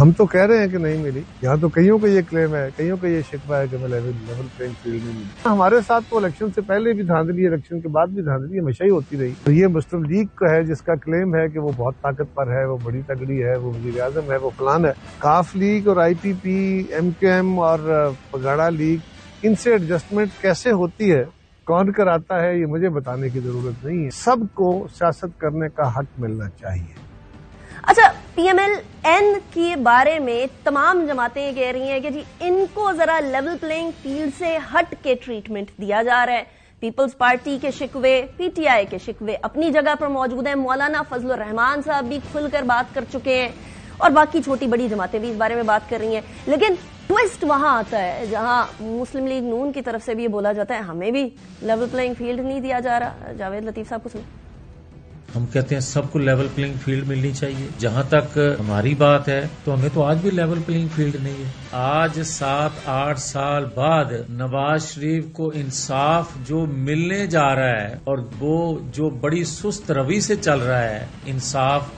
ہم تو کہہ رہے ہیں کہ نہیں ملی. یہاں تو کئیوں کا یہ کلیم ہے, کئیوں کا یہ شکوہ ہے کہ میں لیول پلینگ فیلڈ نہیں ملی. ہمارے ساتھ تو الیکشن سے پہلے بھی دھاندلی, الیکشن کے بعد بھی دھاندلی ہمیشہ ہی ہوتی رہی. تو یہ مسلم لیگ کا ہے جس کا کلیم ہے کہ وہ بہت طاقتور ہے, وہ بڑی تگڑی ہے, وہ وزیر اعظم ہے, وہ فلان ہے. کاف لیگ اور آئی پی پی, ایم کیو ایم اور پگاڑا لیگ, ان سے ایڈجسٹمنٹ کیسے ہوتی ہے, کون کراتا ہے, یہ مجھے بتانے کی ضرورت نہیں ہے. سب کو سیاست کرنے کا حق ملنا چاہیے. اچھا, پی ایم ایل این کے بارے میں تمام جماعتیں یہ کہہ رہی ہیں کہ جی ان کو ذرا لیول پلینگ فیلڈ سے ہٹ کے ٹریٹمنٹ دیا جا رہا ہے. پیپلز پارٹی کے شکوے, پی ٹی آئی کے شکوے اپنی جگہ پر موجود ہیں. مولانا فضل الرحمان صاحب بھی کھل کر بات کر چکے ہیں اور باقی چھوٹی بڑی جماعتیں بھی اس بارے میں بات کر رہی ہیں. لیکن ٹوسٹ وہاں آتا ہے جہاں مسلم لیگ نون کی طرف سے بھی یہ بولا جاتا ہے ہمیں بھی لیول پلینگ فیلڈ نہیں دیا جا رہا. جاوید لطیف صاحب کچھ نہیں. ہم کہتے ہیں سب کو لیول پلینگ فیلڈ ملنی چاہیے. جہاں تک ہماری بات ہے تو ہمیں تو آج بھی لیول پلینگ فیلڈ نہیں ہے. آج 7-8 سال بعد نواز شریف کو انصاف جو ملنے جا رہا ہے اور وہ جو بڑی سست روی سے چل رہا ہے, انصاف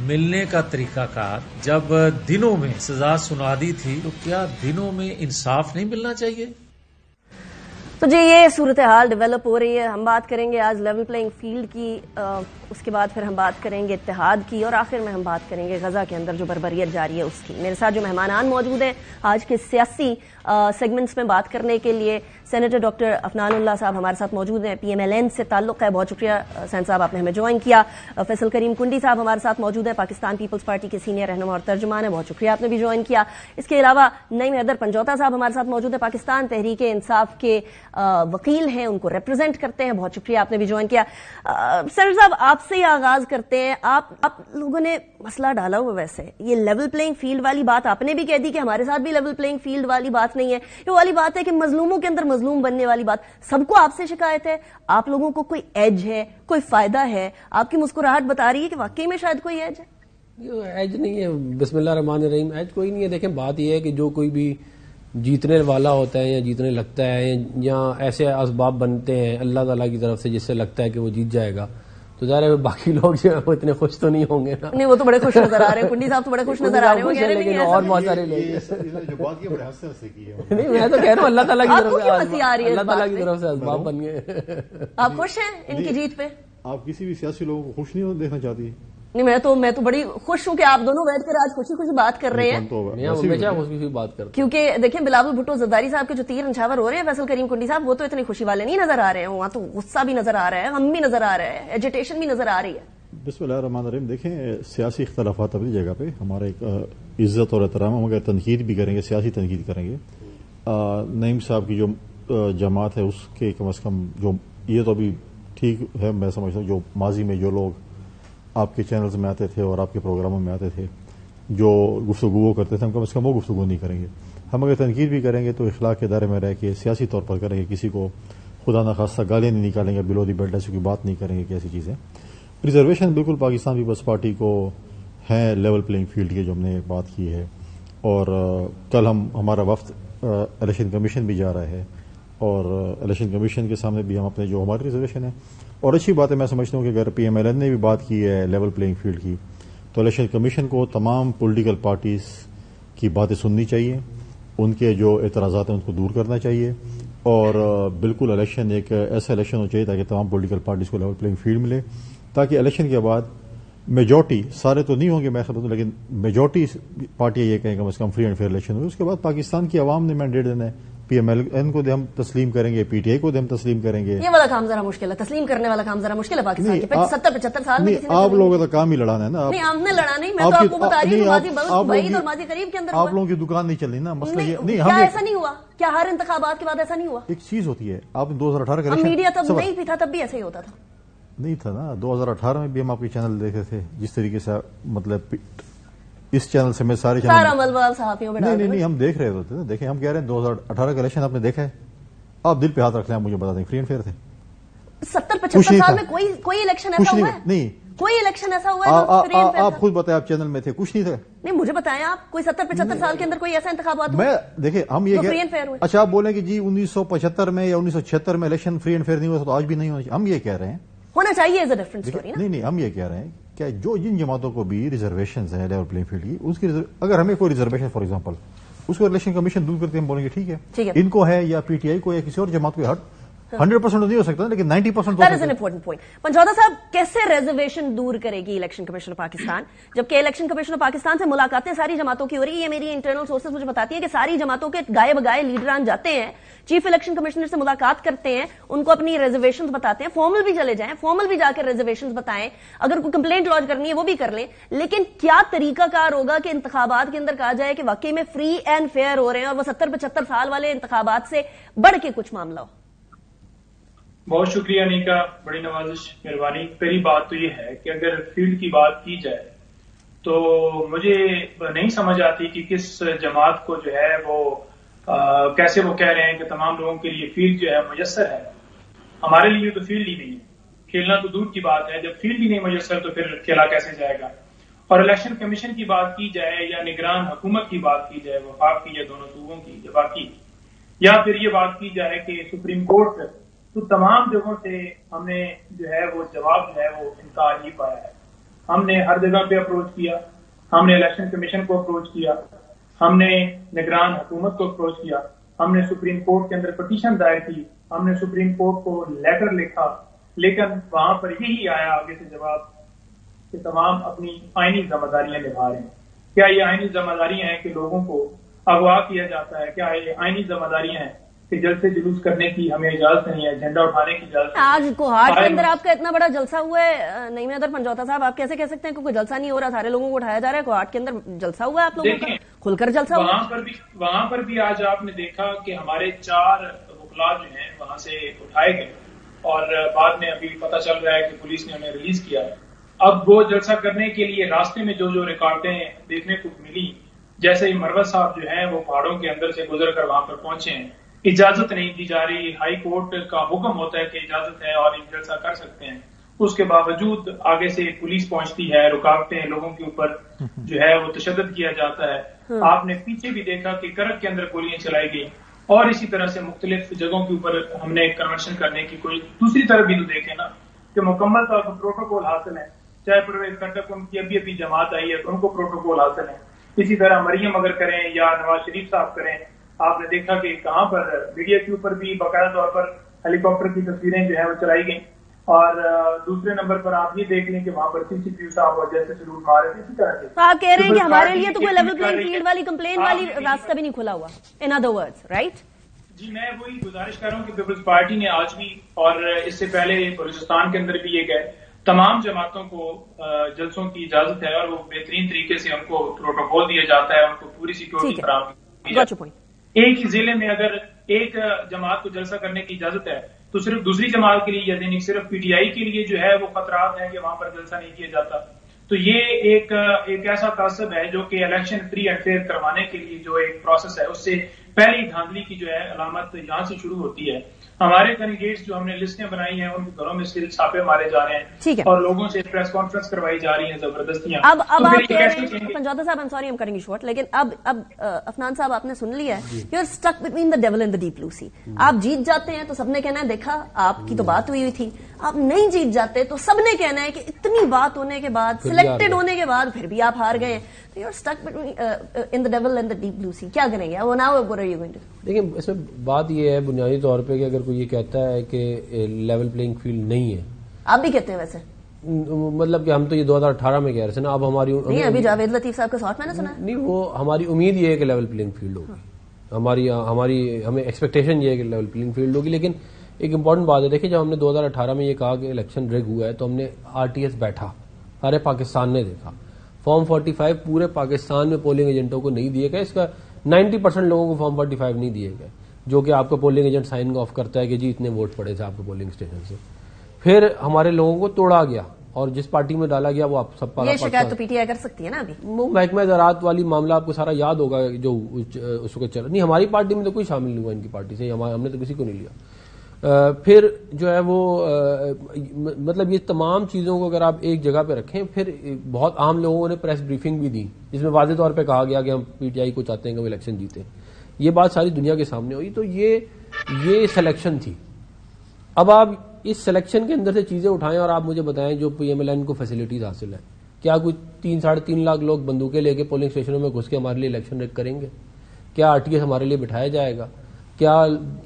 ملنے کا طریقہ کار جب دنوں میں سزا سنا دی تھی تو کیا دنوں میں انصاف نہیں ملنا چاہیے؟ تو جی یہ صورتحال ڈیولپ ہو رہی ہے. ہم بات کریں گے آج لیول پلینگ فیلڈ کی, اس کے بعد پھر ہم بات کریں گے اتحاد کی, اور آخر میں ہم بات کریں گے غزہ کے اندر جو بربریت جاری ہے اس کی. میرے ساتھ جو مہمانان موجود ہیں آج کے سیاسی سیگمنٹس میں بات کرنے کے لیے, سینیٹر ڈاکٹر افنان اللہ صاحب ہمارے ساتھ موجود ہیں, پی ایم ایل این سے تعلق ہے. بہت شکریہ سین صاحب آپ نے ہمیں جوائن کیا. فیصل کریم کنڈی صاحب ہمارے ساتھ موجود ہیں, پاکستان پیپلز پارٹی کے سینئر رہنما اور ترجمان ہیں. بہت شکریہ آپ نے بھی جوائن کیا. اس کے علاوہ نعیم حیدر پنجوتا صاحب ہمارے ساتھ موجود ہیں, پاکستان تحریک انصاف کے وکیل ہیں, ان کو ریپرزینٹ کرتے ہیں. بہت شکریہ آپ نے بھی جوائن کیا. سینیٹر صاحب آپ سے ہی آغاز کرتے ہیں. آپ لوگوں نے مسئلہ ڈالا ہوا, ویسے یہ لیول پلینگ فیلڈ والی بات آپ نے بھی کہہ دی کہ ہمارے ساتھ بھی لیول پلینگ فیلڈ والی بات نہیں ہے. یہ والی بات ہے کہ مظلوموں کے اندر مظلوم بننے والی بات. سب کو آپ سے شکایت ہے, آپ لوگوں کو کوئی ایج ہے, کوئی فائدہ ہے؟ آپ کی مسکراہٹ بتا رہی ہے کہ واقعی میں شاید کوئی ایج ہے. ایج نہیں ہے, بسم اللہ الرحمن الرحیم, ایج کوئی نہیں ہے. دیکھیں بات یہ ہے کہ جو کوئی بھی جیتنے والا ہوتا ہے یا جیتنے لگتا ہے یا ایسے اسباب بنتے ہیں اللہ تعالیٰ کی طرف سے جس سے لگتا ہے کہ وہ جیت جائے گا, تو ظاہر ہے باقی لوگ جو ہیں وہ اتنے خوش تو نہیں ہوں گے نا. نہیں, وہ تو بڑے خوش نظر آ رہے ہیں. کنڈی صاحب تو بڑے خوش نظر آ رہے ہیں, لیکن اور بہت سارے لوگ نہیں, میں تو کہہ رہا ہوں اللہ تعالیٰ کی طرف سے, اللہ تعالیٰ کی طرف سے اسباب بن گئے. آپ خوش ہیں ان کی جیت پہ؟ آپ کسی بھی سیاسی لوگوں کو خوش نہیں دیکھنا چاہتی؟ نہیں, میں تو بڑی خوش ہوں کہ آپ دونوں بیٹھ کر آج خوشی خوشی بات کر رہے ہیں. کیونکہ دیکھیں بلاول بھٹو زرداری صاحب کے جو تیر نچھاور ہو رہے ہیں, فیصل کریم کنڈی صاحب, وہ تو اتنی خوشی والے نہیں نظر آ رہے ہیں. وہاں تو غصہ بھی نظر آ رہا ہے, غم بھی نظر آ رہا ہے, ایجیٹیشن بھی نظر آ رہی ہے. بسم اللہ الرحمن الرحیم. دیکھیں سیاسی اختلافات اپنی جگہ پہ, ہمارے ایک عزت اور احترام, ہم اگر تنقید بھی کریں گے, سیاسی تنقید کریں گے. نعیم صاحب کی جو جماعت ہے اس کے کم از کم جو یہ تو ابھی ٹھیک ہے, میں سمجھتا ہوں جو ماضی میں جو لوگ آپ کے چینلز میں آتے تھے اور آپ کے پروگراموں میں آتے تھے جو گفتگو کرتے تھے, ہم کم از کم وہ گفتگو نہیں کریں گے. ہم اگر تنقید بھی کریں گے تو اخلاق کے دائرے میں رہ کے سیاسی طور پر کریں گے, کسی کو خدا نخواستہ گالیاں نہیں نکالیں گے, بلو دی بیلٹ ایسی کوئی بات نہیں کریں گے کہ ایسی چیزیں. ریزرویشن بالکل پاکستان پیپلز پارٹی کو ہیں لیول پلینگ فیلڈ کی, جو ہم نے بات کی ہے. اور کل ہمارا وفد الیکشن کمیشن بھی جا رہا ہے, اور الیکشن کمیشن کے سامنے بھی ہم اپنے جو ہماری ریزرویشن ہے, اور اچھی بات ہے, میں سمجھتا ہوں کہ اگر پی ایم ایل این نے بھی بات کی ہے لیول پلینگ فیلڈ کی, تو الیکشن کمیشن کو تمام پولیٹیکل پارٹیز کی باتیں سننی چاہیے, ان کے جو اعتراضات ہیں ان کو دور کرنا چاہیے, اور بالکل الیکشن ایک ایسا الیکشن ہونا چاہیے تاکہ تمام پولیٹیکل پارٹیز کو لیول پلینگ فیلڈ ملے, تاکہ الیکشن کے بعد میجورٹی, سارے تو نہیں ہوں گے میں خبر ہوں, لیکن میجورٹی پارٹیاں یہ کہیں کم از کم فری اینڈ فیئر الیکشن ہوئے. اس کے بعد پاکستان کی عوام نے مینڈیٹ دینا ہے, پی ایم ایل این کو ہم تسلیم کریں گے, پی ٹی آئی کو ہم تسلیم کریں گے. یہ والا کام ذرا مشکل ہے, تسلیم کرنے والا کام ذرا مشکل ہے پاکستان کے 70-75 سال میں. آپ لوگوں کا کام ہی لڑانا ہے نا. نہیں, ہم نے لڑا نہیں, میں تو آپ کو بتا رہی ہوں بعید اور ماضی قریب کے اندر آپ لوگوں کی دکان نہیں چل رہی نا, مسئلہ یہ نہیں. کیا ایسا نہیں ہوا؟ کیا ہر انتخابات کے بعد ایسا نہیں ہوا؟ ایک چیز ہوتی ہے, آپ نے 2018 کا میڈیا تب نہیں بھی تھا, تب بھی ایسا ہی ہوتا تھا. نہیں تھا نا, 2018 میں بھی ہم آپ کے چینل دیکھتے تھے, جس طریقے سے مطلب اس چینل سے میں سارے چینل نہیں ہم دیکھ رہے ہوتے. دیکھیں ہم کہہ رہے ہیں 2018 کا الیکشن آپ نے دیکھا ہے, آپ دل پہ ہاتھ رکھ لیں, مجھے بتا دیں فری اینڈ فیئر تھے. 70-75 سال میں کوئی الیکشن ایسا ہوا ہے؟ نہیں, کوئی الیکشن ایسا ہوا ہے؟ آپ خود بتائیں, آپ چینل میں تھے, کچھ نہیں تھے. نہیں, مجھے بتائیں آپ, کوئی 70-75 سال کے اندر کوئی ایسا انتخابات میں دیکھیں ہم یہ اچھا آپ بولیں کہ جی 1975 میں یا 1976 میں الیکشن فری اینڈ فیئر نہیں ہوا تو آج بھی نہیں ہونا چاہیے, ہم یہ کہہ رہے ہیں ہونا چاہیے. از اے ڈفرنٹ اسٹوری. نہیں, ہم یہ کہہ رہے ہیں کہ جو جن جماعتوں کو بھی ریزرویشنز ہیں لیول پلینگ فیلڈ کی، اس کی اگر ہمیں کوئی ریزرویشن فار ایگزامپل اس کو الیکشن کمیشن دور کرتے ہیں، ہم بولیں گے ٹھیک ہے ان کو ہے یا پی ٹی آئی کو یا کسی اور جماعت کو ہٹ 100% نہیں ہو سکتا لیکن 90% That is an important point. پنجوتا صاحب کیسے ریزرویشن دور کرے گی الیکشن کمیشن آف پاکستان جبکہ الیکشن کمیشن آف پاکستان سے ملاقاتیں ساری جماعتوں کی ہو رہی ہے؟ یہ میری انٹرنل سورسز مجھے بتاتی ہیں کہ ساری جماعتوں کے گائے بگائے لیڈران جاتے ہیں، چیف الیکشن کمشنر سے ملاقات کرتے ہیں، ان کو اپنی ریزرویشنز بتاتے ہیں، فارمل بھی چلے جائیں، فارمل بھی جا کے ریزرویشنز بتائیں، اگر کوئی کمپلینٹ لانچ کرنی ہے وہ بھی کر لیں، لیکن کیا طریقہ کار ہوگا کہ انتخابات کے اندر کہا جائے کہ واقعی میں فری اینڈ فیئر ہو رہے ہیں اور وہ 70-75 سال والے انتخابات سے بڑھ کے کچھ معاملہ ہو؟ بہت شکریہ نیکا، بڑی نوازش، مہربانی۔ پہلی بات تو یہ ہے کہ اگر فیلڈ کی بات کی جائے تو مجھے نہیں سمجھ آتی کہ کس جماعت کو جو ہے وہ کیسے وہ کہہ رہے ہیں کہ تمام لوگوں کے لیے فیلڈ جو ہے میسر ہے۔ ہمارے لیے تو فیلڈ ہی نہیں ہے، کھیلنا تو دور کی بات ہے، جب فیلڈ ہی نہیں میسر تو پھر کھیلا کیسے جائے گا؟ اور الیکشن کمیشن کی بات کی جائے یا نگران حکومت کی بات کی جائے، وفاق کی یا دونوں صوبوں کی یا باقی، یا پھر یہ بات کی جائے کہ سپریم کورٹ، تو تمام جگہوں سے ہم نے جو ہے وہ جواب جو ہے وہ انکار ہی پایا ہے۔ ہم نے ہر جگہ پہ اپروچ کیا، ہم نے الیکشن کمیشن کو اپروچ کیا، ہم نے نگران حکومت کو اپروچ کیا، ہم نے سپریم کورٹ کے اندر پٹیشن دائر کی، ہم نے سپریم کورٹ کو لیٹر لکھا، لیکن وہاں پر یہی آیا آگے سے جواب کہ تمام اپنی آئینی ذمہ داریاں نبھا رہے ہیں۔ کیا یہ آئینی ذمہ داریاں ہیں کہ لوگوں کو اغوا کیا جاتا ہے؟ کیا یہ آئینی ذمہ داریاں ہیں کہ جلسے جلوس کرنے کی ہمیں اجازت نہیں ہے، جھنڈا اٹھانے کی اجازت نہیں ہے؟ آج کوہاٹ کے اندر آپ کا اتنا بڑا جلسہ ہوا ہے، نعیم حیدر پنجوتا صاحب، آپ کیسے کہہ سکتے ہیں کہ کوئی جلسہ نہیں ہو رہا، سارے لوگوں کو اٹھایا جا رہا ہے؟ کوہاٹ کے اندر جلسہ ہوا ہے آپ لوگوں کا، کھل کر جلسہ ہوا؟ وہاں پر بھی آج آپ نے دیکھا کہ ہمارے 4 وکلا جو ہیں وہاں سے اٹھائے گئے اور بعد میں ابھی پتہ چل رہا ہے کہ پولیس نے انہیں ریلیز کیا ہے۔ اب وہ جلسہ کرنے کے لیے راستے میں جو رکاوٹیں دیکھنے کو ملی، جیسے ہی مروت صاحب جو ہیں وہ پہاڑوں کے اندر سے گزر کر وہاں پر پہنچے ہیں، اجازت نہیں دی جا رہی، ہائی کورٹ کا حکم ہوتا ہے کہ اجازت ہے اور جلسہ کر سکتے ہیں، اس کے باوجود آگے سے پولیس پہنچتی ہے، رکاوٹیں، لوگوں کے اوپر جو ہے وہ تشدد کیا جاتا ہے۔ آپ نے پیچھے بھی دیکھا کہ کرک کے اندر گولیاں چلائی گئی اور اسی طرح سے مختلف جگہوں کے اوپر ہم نے کنورشن کرنے کی کوئی دوسری طرف بھی تو دیکھیں نا کہ مکمل طور پر پروٹوکول حاصل ہے، چاہے پرویز خٹک ان کی ابھی جماعت آئی ہے تو ان کو پروٹوکول حاصل ہے، اسی طرح مریم اگر کریں یا نواز شریف صاحب کریں، آپ نے دیکھا کہ کہاں پر میڈیا کے اوپر بھی باقاعدہ طور پر ہیلی کاپٹر کی تصویریں جو ہیں وہ چلائی گئیں، اور دوسرے نمبر پر آپ یہ دیکھ لیں کہ وہاں پر سی پی یو صاحب اور جیسے سلوٹ مار رہے تھے، اسی طرح سے آپ کہہ رہے ہیں کہ ہمارے لیے تو کوئی لیول پلینگ فیلڈ والی کمپلین والی راستہ بھی نہیں کھلا ہوا، ان ادر ورڈز، رائٹ؟ جی میں وہی گزارش کر رہا ہوں کہ پیپلز پارٹی نے آج بھی اور اس سے پہلے بلوچستان کے اندر بھی یہ گئے، تمام جماعتوں کو جلسوں کی اجازت ہے اور وہ بہترین طریقے سے ان کو پروٹوکول دیا جاتا ہے، ان کو پوری سیکورٹی فراہم کی جاتی ہے۔ ایک ہی ضلع میں اگر ایک جماعت کو جلسہ کرنے کی اجازت ہے تو صرف دوسری جماعت کے لیے یعنی صرف پی ٹی آئی کے لیے جو ہے وہ خطرات ہیں کہ وہاں پر جلسہ نہیں کیا جاتا۔ تو یہ ایک ایسا تعصب ہے جو کہ الیکشن فری اینڈ فیئر کروانے کے لیے جو ایک پروسیس ہے اس سے پہلی دھاندلی کی جو ہے علامت یہاں سے شروع ہوتی ہے۔ ہمارے کینڈیڈیٹس جو ہم نے لسٹیں بنائی ہیں ان کے گھروں میں سل چھاپے مارے جا رہے ہیں اور لوگوں سے پریس کانفرنس کروائی جا رہی ہیں زبردستیاں۔ اب آپ کہہ رہے ہیں پنجوتا صاحب، I'm sorry I'm cutting you short، لیکن اب افنان صاحب آپ نے سن لیا ہے، you're stuck between the devil and the deep blue sea۔ آپ جیت جاتے ہیں تو سب نے کہنا ہے دیکھا آپ کی تو بات ہوئی تھی، آپ نہیں جیت جاتے تو سب نے کہنا ہے کہ اتنی بات ہونے کے بعد، سلیکٹڈ ہونے کے بعد پھر بھی آپ ہار گئے ہیں، تو you're stuck between in the devil and the deep blue sea۔ کیا کریں گے؟ now what are you going to do؟ دیکھیں اس میں بات یہ ہے بنیادی طور پہ کہ اگر کوئی یہ کہتا ہے کہ لیول پلینگ فیلڈ نہیں ہے، آپ بھی کہتے ہیں ویسے، مطلب کہ ہم تو یہ 2018 میں کہہ رہے تھے نا، اب ہماری نہیں ابھی جاوید لطیف صاحب کا ساتھ میں نے سنا نہیں، وہ ہماری امید یہ ہے کہ لیول پلینگ فیلڈ ہوگی، ہمیں ایکسپیکٹیشن یہ ہے کہ لیول پلینگ فیلڈ ہوگی۔ لیکن ایک امپورٹنٹ بات ہے، دیکھیں جب ہم نے 2018 میں یہ کہا کہ الیکشن ریگ ہوا ہے تو ہم نے آر ٹی ایس بیٹھا، سارے پاکستان نے دیکھا، فارم 45 پورے پاکستان میں پولنگ ایجنٹوں کو نہیں دیے گئے، اس کا 90% لوگوں کو فارم 45 نہیں دیے گئے، جو کہ آپ کا پولنگ ایجنٹ سائن آف کرتا ہے کہ جی اتنے ووٹ پڑے تھے آپ کے پولنگ اسٹیشن سے۔ پھر ہمارے لوگوں کو توڑا گیا اور جس پارٹی میں ڈالا گیا وہ آپ سب پر، یہ شکایت تو پی ٹی آئی کر سکتی ہے نا ابھی، محکمہ زراعت والی معاملہ آپ کو سارا یاد ہوگا جو اس وقت چلا، نہیں ہماری پارٹی میں تو کوئی شامل نہیں ہوا، ان کی پارٹی سے ہم نے تو کسی کو نہیں لیا۔ پھر جو ہے وہ مطلب یہ تمام چیزوں کو اگر آپ ایک جگہ پہ رکھیں، پھر بہت عام لوگوں نے پریس بریفنگ بھی دی جس میں واضح طور پہ کہا گیا کہ ہم پی ٹی آئی کو چاہتے ہیں کہ وہ الیکشن جیتے، یہ بات ساری دنیا کے سامنے ہوئی، تو یہ سلیکشن تھی۔ اب آپ اس سلیکشن کے اندر سے چیزیں اٹھائیں اور آپ مجھے بتائیں جو پی ایم ایل این کو فیسلٹیز حاصل ہیں، کیا کوئی 3-3.5 لاکھ لوگ بندوقیں لے کے پولنگ اسٹیشنوں میں گھس کے ہمارے لیے الیکشن کریں گے؟ کیا آر ٹی ایس ہمارے لیے بٹھایا جائے گا؟ کیا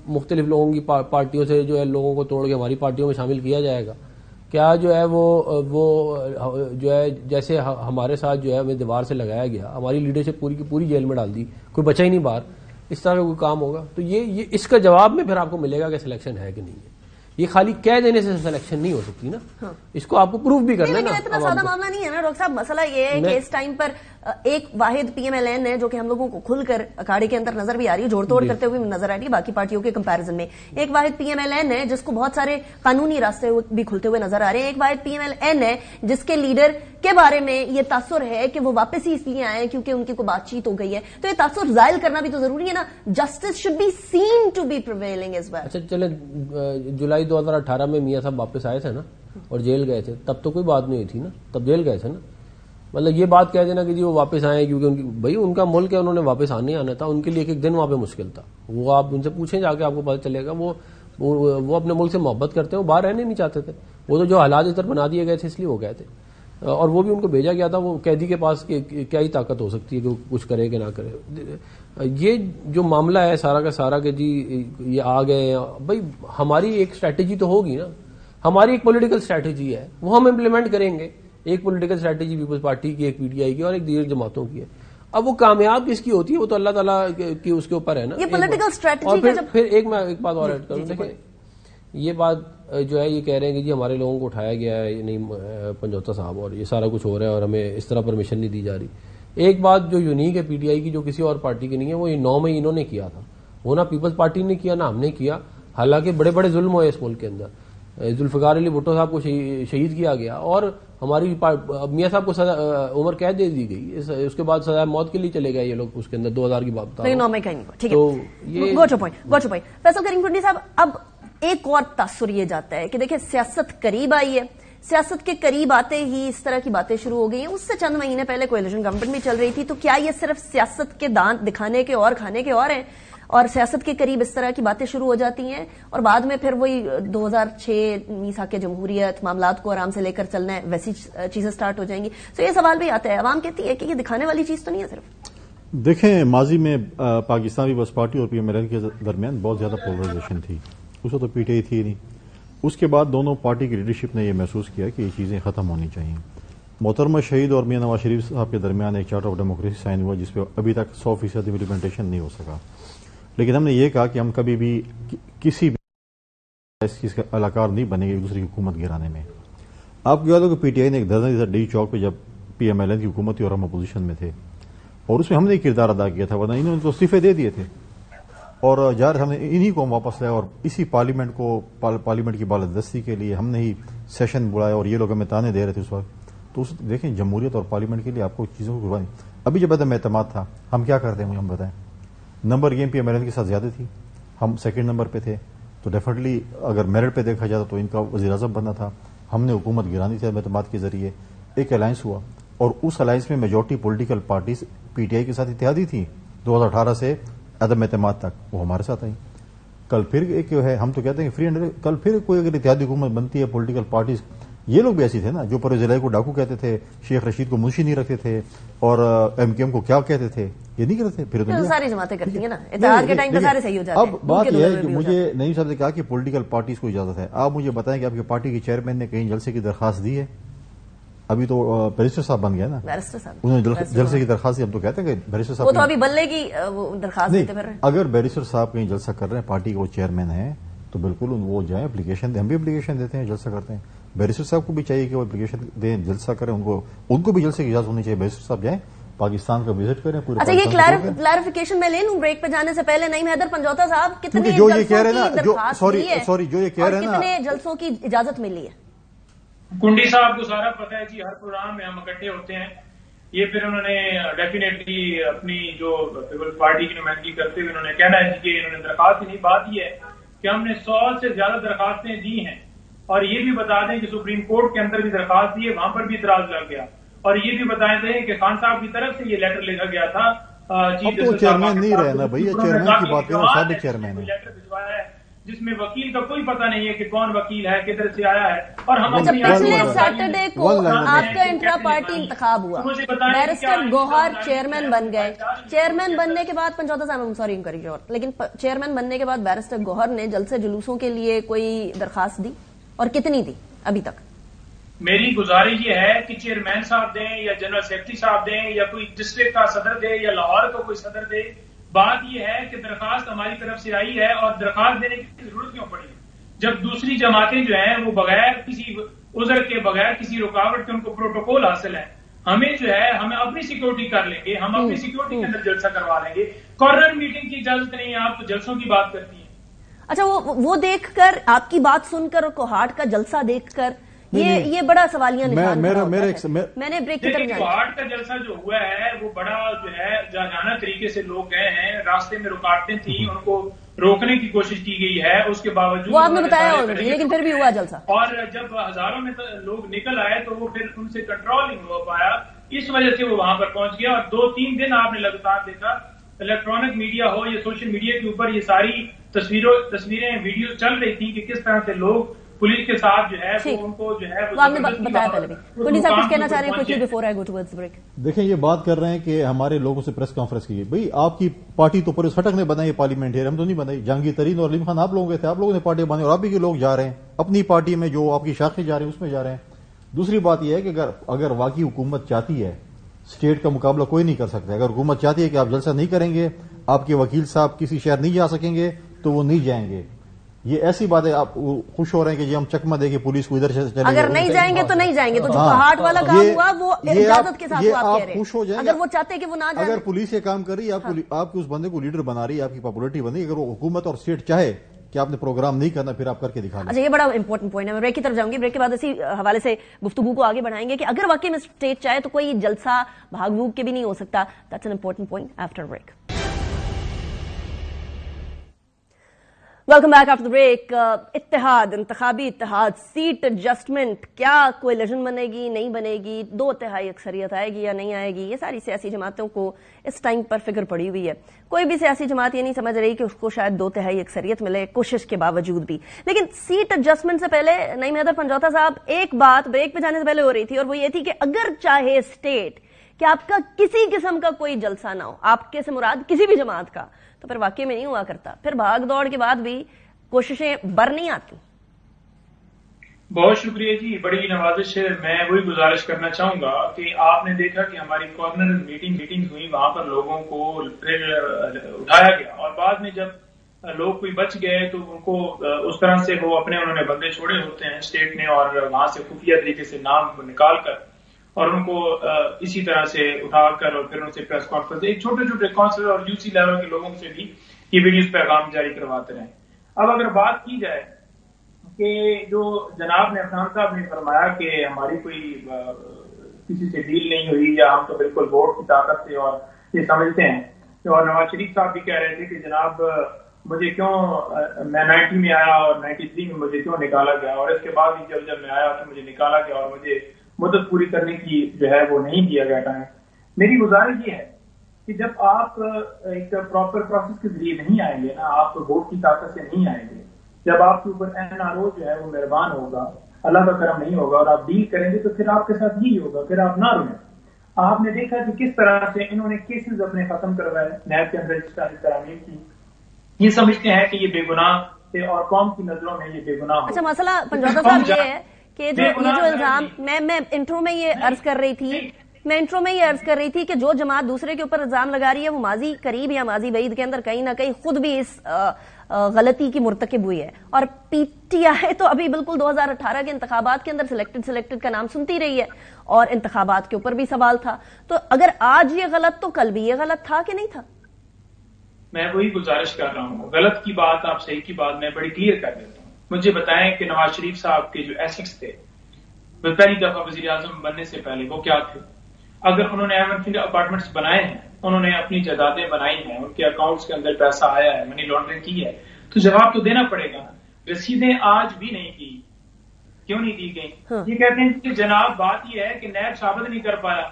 مختلف لوگوں کی پارٹیوں سے جو ہے لوگوں کو توڑ کے ہماری پارٹیوں میں شامل کیا جائے گا؟ کیا جو ہے وہ جو ہے جیسے ہمارے ساتھ جو ہے ہمیں دیوار سے لگایا گیا، ہماری لیڈرشپ پوری کی پوری جیل میں ڈال دی، کوئی بچا ہی نہیں باہر، اس طرح کا کوئی کام ہوگا؟ تو یہ اس کا جواب میں پھر آپ کو ملے گا کہ سلیکشن ہے کہ نہیں ہے. یہ خالی کہہ دینے سے سلیکشن نہیں ہو سکتی نا، اس کو آپ کو پروف بھی کرنا ہے نا. اتنا سادہ معاملہ نہیں ہے نا ڈاکٹر صاحب. مسئلہ یہ ہے کہ اس ٹائم پر ایک واحد پی ایم ایل این ہے جو کہ ہم لوگوں کو کھل کر اکھاڑے کے اندر نظر بھی آ رہی ہے، جوڑ توڑ کرتے ہوئے نظر آ رہی ہے باقی پارٹیوں کے کمپیرزن میں. ایک واحد پی ایم ایل این ہے جس کو بہت سارے قانونی راستے بھی کھلتے ہوئے نظر آ رہے ہیں. ایک واحد پی ایم ایل این ہے جس کے لیڈر کے بارے میں یہ تاثر ہے کہ وہ واپس ہی اس لیے آئے کیونکہ ان کی کوئی بات چیت ہو گئی ہے. تو یہ تاثر زائل کرنا بھی تو ضروری ہے نا. Justice should be seen to be prevailing as well. اچھا چلیں، جولائی 2018 میں میاں صاحب واپس آئے تھے نا اور جیل گئے تھے، تب تو کوئی بات نہیں ہوئی تھی نا، تب جیل گئے تھے نا. مطلب یہ بات کہہ دینا کہ جی وہ واپس آئے کیونکہ بھائی ان کا ملک ہے، انہوں نے واپس آنا تھا، ان کے لیے ایک دن وہاں پہ مشکل تھا. وہ آپ ان سے پوچھیں جا کے، آپ کو پتہ چلے گا. وہ اپنے ملک سے محبت کرتے ہیں، وہ باہر رہنے نہیں چاہتے تھے. وہ تو جو حالات ادھر بنا دیے گئے تھے اس لیے وہ گئے تھے، اور وہ بھی ان کو بھیجا گیا تھا. وہ قیدی کے پاس کیا ہی طاقت ہو سکتی ہے کہ وہ کچھ کرے کہ نہ کرے. یہ جو معاملہ ہے سارا کا سارا کہ جی یہ آ گئے، بھائی ہماری ایک اسٹریٹجی تو ہوگی نا، ہماری ایک پولیٹیکل اسٹریٹجی ہے، وہ ہم امپلیمنٹ کریں گے. ایک پولیٹیکل اسٹریٹجی پیپلز پارٹی کی، ایک پی ٹی آئی کی اور ایک دیگر جماعتوں کی ہے. اب وہ کامیاب کس کی ہوتی ہے وہ تو اللہ تعالیٰ کی اس کے اوپر ہے نا. یہ پولیٹیکل اسٹریٹجی. اور پھر ایک بات اور ایڈ کروں. دیکھیں یہ بات جو ہے یہ کہہ رہے ہیں کہ جی ہمارے لوگوں کو اٹھایا گیا ہے نہیں پنجوتا صاحب اور یہ سارا کچھ ہو رہا ہے اور ہمیں اس طرح پرمیشن نہیں دی جا رہی. ایک بات جو یونیک ہے پی ٹی آئی کی جو کسی اور پارٹی کی نہیں ہے، وہ 9 میں انہوں نے کیا تھا. وہ نہ پیپلز پارٹی نے کیا نہ ہم نے کیا. حالانکہ بڑے بڑے ظلم ہوئے اس ملک کے اندر. ذوالفقار علی بھٹو صاحب کو شہید کیا گیا اور ہماری میاں صاحب کو عمر قید دے دی گئی. اس کے بعد سزائے موت کے لیے چلے گئے یہ لوگ اس کے اندر 2000 کی بات بتا. فیصل کریم ٹنڈی صاحب، اب ایک اور تاثر یہ جاتا ہے کہ دیکھیں سیاست قریب آئی ہے، سیاست کے قریب آتے ہی اس طرح کی باتیں شروع ہو گئی ہیں. اس سے چند مہینے پہلے کولیشن گورنمنٹ بھی چل رہی تھی. تو کیا یہ صرف سیاست کے دانت دکھانے کے اور کھانے کے اور ہیں اور سیاست کے قریب اس طرح کی باتیں شروع ہو جاتی ہیں اور بعد میں پھر وہی 2006 میثاق جمہوریت معاملات کو آرام سے لے کر چلنا ہے ویسی چیزیں سٹارٹ ہو جائیں گی؟ تو یہ سوال بھی آتا ہے، عوام کہتی ہے کہ یہ دکھانے والی چیز تو نہیں ہے صرف. دیکھیں ماضی میں پاکستان پیپلز پارٹی اور پی ایم ایل این کے درمیان بہت زیادہ پولرائزیشن تھی. اس وقت تو پی ٹی آئی تھی نہیں. اس کے بعد دونوں پارٹی کی لیڈرشپ نے یہ محسوس کیا کہ یہ چیزیں ختم ہونی چاہیے. محترمہ شہید اور میاں نواز شریف صاحب کے درمیان ایک چارٹر آف ڈیموکریسی سائن ہوا جس پہ ابھی تک 100% امپلیمنٹیشن نہیں ہو سکا. لیکن ہم نے یہ کہا کہ ہم کبھی بھی کسی بھی اس چیز کا الاکار نہیں بنے گے ایک دوسرے کی حکومت گرانے میں. آپ کو یاد ہو کہ پی ٹی آئی نے ایک دھرنا دیا تھا ڈی چوک پہ جب پی ایم ایل این کی حکومت تھی اور ہم اپوزیشن میں تھے، اور اس میں ہم نے کردار ادا کیا تھا، ورنہ انہوں نے تو استعفے دے دیے تھے. اور ظاہر ہم نے انہی کو واپس لایا اور اسی پارلیمنٹ کی بالادستی کے لیے ہم نے ہی سیشن بلایا اور یہ لوگ ہمیں تانے دے رہے تھے اس وقت. تو دیکھیں جمہوریت اور پارلیمنٹ کے لیے آپ کو چیزوں کو قربانی. ابھی جب عدم اعتماد تھا ہم کیا کرتے ہیں مجھے ہم بتائیں. Number game P M L N کے ساتھ زیادہ تھی، ہم سیکنڈ نمبر پہ تھے. تو ڈیفینیٹلی اگر میرٹ پہ دیکھا جاتا تو ان کا وزیر اعظم بننا تھا. ہم نے حکومت گرانی تھی عدم اعتماد کے ذریعے. ایک الائنس ہوا اور اس الائنس میں میجورٹی پولیٹیکل پارٹیز پی ٹی آئی کے ساتھ اتحادی تھی 2018 سے عدم اعتماد تک، وہ ہمارے ساتھ آئی. کل پھر ایک جو ہے ہم تو کہتے ہیں فری اینڈ کل پھر کوئی اگر اتحادی حکومت بنتی ہے پولیٹیکل پارٹیز، یہ لوگ بھی ایسے تھے نا جو پرویز الہی کو ڈاکو کہتے تھے، شیخ رشید کو منشی نہیں رکھتے تھے اور ایم کیو ایم کو کیا کہتے تھے، یہ نہیں کرتے. پھر ساری جماعتیں کرتی ہیں نا اتحاد کے ٹائم پہ سارے صحیح ہو جاتے ہیں. اب بات یہ ہے کہ مجھے نہیں صاحب نے کہا کہ پولیٹیکل پارٹیز کو اجازت ہے. آپ مجھے بتائیں کہ آپ کی پارٹی کے چیئرمین نے کہیں جلسے کی درخواست دی ہے؟ ابھی تو بیرسٹر صاحب بن گیا نا، انہوں نے جلسے کی درخواست دی. ہم تو کہتے ہیں کہ بیرسٹر صاحب وہ تو ابھی بلے کی درخواست دیتے پھر. اگر بیرسٹر صاحب کہیں جلسہ کر رہے ہیں، پارٹی کے وہ چیئرمین ہیں، تو بالکل وہ جائیں اپلیکیشن دیں. ہم بھی اپلیکیشن دیتے ہیں، جلسہ کرتے ہیں. بیرسٹر صاحب کو بھی چاہیے کہ وہ اپلیکیشن دیں، جلسہ کریں. ان کو بھی جلسے کی اجازت ہونی چاہیے. بیرسٹر صاحب جائیں پاکستان کا وزٹ کریں پورے. اچھا یہ کلیریفیکیشن میں لے لوں بریک پہ جانے سے پہلے. نعیم حیدر پنجوتا صاحب کتنے جو یہ کہہ رہے ہیں نا، سوری جو یہ کہہ رہے ہیں نا، کتنے جلسوں کی اجازت ملی ہے؟ کنڈی صاحب کو سارا پتہ ہے جی. ہر پروگرام میں ہم اکٹھے ہوتے ہیں. یہ پھر انہوں نے ڈیفینیٹلی اپنی جو پیپلز پارٹی کی نمائندگی کرتے ہوئے انہوں نے کہنا ہے کہ انہوں نے درخواست ہی نہیں. بات یہ ہے کہ ہم نے 100 سے زیادہ درخواستیں دی ہیں اور یہ بھی بتا دیں کہ سپریم کورٹ کے اندر بھی درخواست دی ہے، وہاں پر بھی اعتراض لگ گیا. اور یہ بھی بتائیں دیں کہ خان صاحب کی طرف سے یہ لیٹر لکھا گیا تھا. چیئرمین نہیں رہے نا بھائی، چیئرمین کی بات کریں، سابق چیئرمین ہے. لیٹر بھجوایا ہے جس میں وکیل کا کوئی پتہ نہیں ہے کہ کون وکیل ہے، کدھر سے آیا ہے، اور ہم اچھا پچھلے سیٹرڈے کو آپ کا انٹرا پارٹی انتخاب ہوا، بیرسٹر گوہر چیئرمین بن گئے، چیئرمین بننے کے بعد پنجوتا صاحب سوری لیکن چیئرمین بننے کے بعد بیرسٹر گوہر نے جلسے جلوسوں کے لیے کوئی درخواست دی اور کتنی دی ابھی تک؟ میری گزارش یہ ہے کہ چیئرمین صاحب دیں یا جنرل سیکرٹری صاحب دیں یا کوئی ڈسٹرکٹ کا صدر دے یا لاہور کا کوئی صدر دے، بات یہ ہے کہ درخواست ہماری طرف سے آئی ہے اور درخواست دینے کی ضرورت کیوں پڑی ہے جب دوسری جماعتیں جو ہیں وہ بغیر کسی عذر کے، بغیر کسی رکاوٹ کے ان کو پروٹوکول حاصل ہے. ہمیں جو ہے ہمیں اپنی سیکورٹی کر لیں گے، ہم اپنی سیکورٹی کے اندر جلسہ کروا لیں گے. کارنر میٹنگ کی اجازت نہیں ہے، آپ تو جلسوں کی بات کرتی ہیں. اچھا وہ دیکھ کر، آپ کی بات سن کر اور کوہاٹ کا جلسہ دیکھ کر یہ بڑا سوالیہ نشان میں نے بریک کی طرف کوہاٹ کا جلسہ جو ہوا ہے وہ بڑا جو ہے جانانہ طریقے سے لوگ گئے ہیں، راستے میں رکاوٹیں تھیں، ان کو روکنے کی کوشش کی گئی ہے، اس کے باوجود وہ آپ نے بتایا لیکن پھر بھی ہوا جلسہ. اور جب ہزاروں میں لوگ نکل آئے تو وہ پھر ان سے کنٹرول نہیں ہو پایا، اس وجہ سے وہ وہاں پر پہنچ گیا. اور 2-3 دن آپ نے لگاتار دیکھا الیکٹرانک میڈیا ہو یا سوشل میڈیا کے اوپر یہ ساری تصویریں ویڈیوز چل رہی تھی کہ کس طرح سے لوگ پولیس کے ساتھ جو ہے وہ ان کو جو ہے آپ نے بتایا پہلے بھی. پولیس آپ کچھ کہنا چاہ رہے ہیں quickly before I go towards break? دیکھیں یہ بات کر رہے ہیں کہ ہمارے لوگوں سے پریس کانفرنس کی، بھئی آپ کی پارٹی تو پولیس پھٹک نے بنائی، پارلیمنٹ ہے، ہم تو نہیں بنائی. جہانگیر ترین اور علیم خان آپ لوگوں کے تھے، آپ لوگوں نے پارٹی بنائی اور ابھی کے لوگ جا رہے ہیں اپنی پارٹی میں، جو آپ کی شاخیں جا رہے ہیں اس میں جا رہے ہیں. دوسری بات یہ ہے کہ اگر واقعی حکومت چاہتی ہے، اسٹیٹ کا مقابلہ کوئی نہیں کر سکتا. اگر حکومت چاہتی ہے کہ آپ جلسہ نہیں کریں گے، آپ کے وکیل صاحب کسی شہر نہیں جا سکیں گے تو وہ نہیں جائیں گے. یہ ایسی بات ہے، آپ خوش ہو رہے ہیں کہ جی ہم چکمہ دے کے پولیس کو ادھر سے چلے، اگر نہیں جائیں گے تو نہیں جائیں گے. تو جو کوہاٹ والا کام ہوا وہ اجازت کے ساتھ آپ کہہ رہے ہیں، اگر وہ چاہتے کہ وہ نہ جائیں. اگر پولیس یہ کام کر رہی ہے، آپ کے اس بندے کو لیڈر بنا رہی ہے، آپ کی پاپولرٹی بن رہی ہے، اگر وہ حکومت اور اسٹیٹ چاہے کہ آپ نے پروگرام نہیں کرنا پھر آپ کر کے دکھا لیں. اچھا یہ بڑا امپورٹنٹ پوائنٹ ہے. میں بریک کی طرف جاؤں گی، بریک کے بعد اسی حوالے سے گفتگو کو آگے بڑھائیں گے کہ اگر واقعی میں اسٹیٹ چاہے تو کوئی جلسہ بھاگ بھوگ کے بھی نہیں ہو سکتا. That's an important point. After break. Welcome back after break. اتحاد، انتخابی اتحاد، سیٹ ایڈجسٹمنٹ، کیا کولیشن بنے گی نہیں بنے گی، 2/3 اکثریت آئے گی یا نہیں آئے گی، یہ ساری سیاسی جماعتوں کو اس ٹائم پر فکر پڑی ہوئی ہے. کوئی بھی سیاسی جماعت یہ نہیں سمجھ رہی کہ اس کو شاید 2/3 اکثریت ملے کوشش کے باوجود بھی. لیکن سیٹ ایڈجسٹمنٹ سے پہلے نعیم حیدر پنجوتا صاحب ایک بات بریک پہ جانے سے پہلے ہو رہی تھی اور وہ یہ تھی کہ اگر چاہے اسٹیٹ کہ آپ کا کسی قسم کا کوئی جلسہ نہ ہو، آپ کے سے مراد کسی بھی جماعت کا، تو پھر واقعی میں نہیں ہوا کرتا. پھر بھاگ دوڑ کے بعد بھی کوششیں بر نہیں آتی. بہت شکریہ جی، بڑی نوازش ہے. میں وہی گزارش کرنا چاہوں گا کہ آپ نے دیکھا کہ ہماری کارنر میٹنگ ہوئی، وہاں پر لوگوں کو پھر اٹھایا گیا اور بعد میں جب لوگ کوئی بچ گئے تو ان کو اس طرح سے وہ انہوں نے بندے چھوڑے ہوتے ہیں اسٹیٹ نے، اور وہاں سے خفیہ طریقے سے نام نکال کر اور ان کو اسی طرح سے اٹھا کر اور پھر ان سے پریس کانفرنس، ایک چھوٹے کونسلر اور یو سی لیول کے لوگوں سے بھی یہ ویڈیوز پیغام جاری کرواتے رہے. اب اگر بات کی جائے کہ جو جناب نے افغان صاحب نے فرمایا کہ ہماری کوئی کسی سے ڈیل نہیں ہوئی یا ہم تو بالکل ووٹ کی طاقت سے اور یہ سمجھتے ہیں، اور نواز شریف صاحب بھی کہہ رہے تھے کہ جناب مجھے کیوں، میں 90 میں آیا اور 93 میں مجھے کیوں نکالا گیا، اور اس کے بعد بھی جب میں آیا تو مجھے نکالا گیا اور مجھے مدت پوری کرنے کی جو ہے وہ نہیں دیا گیا ٹائم. میری گزارش یہ ہے کہ جب آپ ایک پراپر پروسیس کے ذریعے نہیں آئیں گے نا، آپ ووٹ کی طاقت سے نہیں آئیں گے، جب آپ کے اوپر NRO جو ہے وہ مہربان ہوگا، اللہ کا کرم نہیں ہوگا اور آپ ڈیل کریں گے تو پھر آپ کے ساتھ یہی ہوگا، پھر آپ نہ روئیں. آپ نے دیکھا کہ کس طرح سے انہوں نے کیسز اپنے ختم کروائے، نیب کے اندر ترامیم کی، یہ سمجھتے ہیں کہ یہ بے گناہ تھے اور قوم کی نظروں میں یہ بے گناہ ہو. اچھا مسئلہ پنجوتا صاحب یہ ہے کہ جو الزام میں انٹرو میں یہ عرض کر رہی تھی کہ جو جماعت دوسرے کے اوپر الزام لگا رہی ہے وہ ماضی قریب یا ماضی بعید کے اندر کہیں نہ کہیں خود بھی اس غلطی کی مرتکب ہوئی ہے. اور پی ٹی آئی تو ابھی بالکل 2018 کے انتخابات کے اندر سلیکٹڈ کا نام سنتی رہی ہے اور انتخابات کے اوپر بھی سوال تھا. تو اگر آج یہ غلط تو کل بھی یہ غلط تھا کہ نہیں تھا؟ میں وہی گزارش کر رہا ہوں، غلط کی بات آپ صحیح کی بات میں بڑی کلیئر کر دیتا ہوں. مجھے بتائیں کہ نواز شریف صاحب کے جو ایسٹس تھے پہلی دفعہ وزیر اعظم بننے سے پہلے وہ کیا تھے؟ اگر انہوں نے اپارٹمنٹس بنائے ہیں، انہوں نے اپنی جائیدادیں بنائی ہیں، ان کے اکاؤنٹس کے اندر پیسہ آیا ہے، منی لانڈرنگ کی ہے، تو جواب تو دینا پڑے گا. رسیدیں آج بھی نہیں کی، کیوں نہیں دی گئی؟ یہ کہتے ہیں کہ جناب بات یہ ہے کہ نیب ثابت نہیں کر پایا.